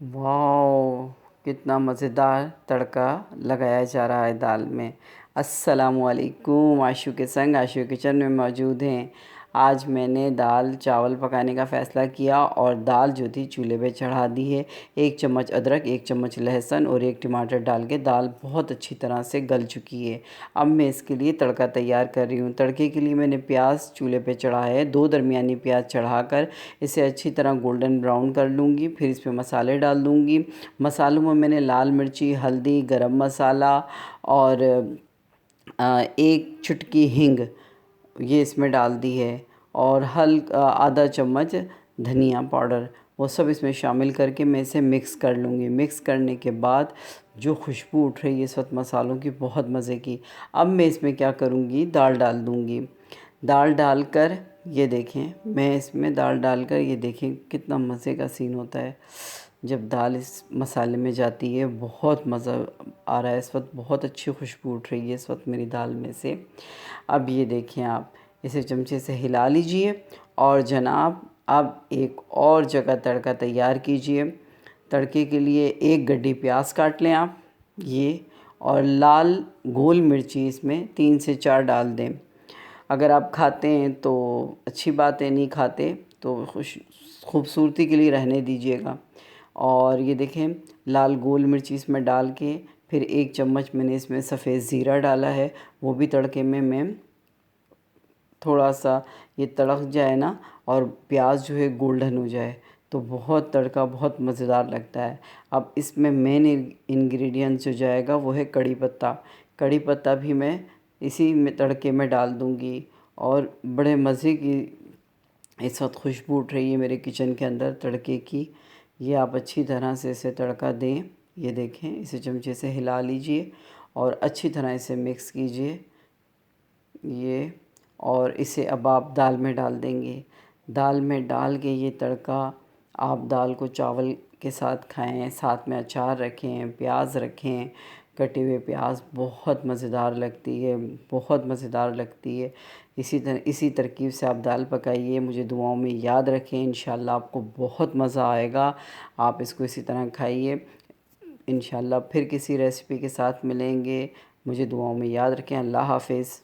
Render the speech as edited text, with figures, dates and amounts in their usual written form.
Wow! कितना मज़ेदार तड़का लगाया जा रहा है दाल में। अस्सलामुअलैकुम, आशू के संग आशू किचन में मौजूद हैं। आज मैंने दाल चावल पकाने का फ़ैसला किया और दाल जो थी चूल्हे पे चढ़ा दी है। 1 चम्मच अदरक, 1 चम्मच लहसुन और 1 टमाटर डाल के दाल बहुत अच्छी तरह से गल चुकी है। अब मैं इसके लिए तड़का तैयार कर रही हूँ। तड़के के लिए मैंने प्याज चूल्हे पे चढ़ाया है। 2 दरमियानी प्याज चढ़ाकर इसे अच्छी तरह गोल्डन ब्राउन कर लूँगी। फिर इसमें मसाले डाल दूँगी। मसालों में मैंने लाल मिर्ची, हल्दी, गरम मसाला और 1 चुटकी हींग ये इसमें डाल दी है और आधा चम्मच धनिया पाउडर, वो सब इसमें शामिल करके मैं इसे मिक्स कर लूँगी। मिक्स करने के बाद जो खुशबू उठ रही है इस वक्त मसालों की, बहुत मज़े की। अब मैं इसमें क्या करूँगी, दाल डाल दूँगी। दाल डालकर ये देखें, मैं इसमें दाल डालकर ये देखें कितना मज़े का सीन होता है जब दाल इस मसाले में जाती है। बहुत मज़ा आ रहा है इस वक्त, बहुत अच्छी खुशबू उठ रही है इस वक्त मेरी दाल में से। अब ये देखें, आप इसे चमचे से हिला लीजिए और जनाब अब एक और जगह तड़का तैयार कीजिए। तड़के के लिए 1 गड्डी प्याज काट लें आप ये, और लाल गोल मिर्ची इसमें 3 से 4 डाल दें। अगर आप खाते हैं तो अच्छी बात है, नहीं खाते तो खूबसूरती के लिए रहने दीजिएगा। और ये देखें, लाल गोल मिर्ची इसमें डाल के फिर 1 चम्मच मैंने इसमें सफ़ेद ज़ीरा डाला है। वो भी तड़के में मैं थोड़ा सा ये तड़क जाए ना और प्याज जो है गोल्डन हो जाए तो बहुत तड़का बहुत मज़ेदार लगता है। अब इसमें मेन इंग्रेडिएंट जो जाएगा वो है कड़ी पत्ता। कड़ी पत्ता भी मैं इसी में तड़के में डाल दूँगी और बड़े मज़े की इस वक्त खुशबू उठ रही है मेरे किचन के अंदर तड़के की। ये आप अच्छी तरह से इसे तड़का दें। ये देखें, इसे चमचे से हिला लीजिए और अच्छी तरह इसे मिक्स कीजिए ये। और इसे अब आप दाल में डाल देंगे। दाल में डाल के ये तड़का आप दाल को चावल के साथ खाएं, साथ में अचार रखें, प्याज रखें। कटे हुए प्याज बहुत मज़ेदार लगती है, बहुत मज़ेदार लगती है। इसी तरकीब से आप दाल पकाइए, मुझे दुआओं में याद रखें। इंशाल्लाह आपको बहुत मज़ा आएगा। आप इसको इसी तरह खाइए। इंशाल्लाह फिर किसी रेसिपी के साथ मिलेंगे। मुझे दुआओं में याद रखें। अल्लाह हाफ़िज़।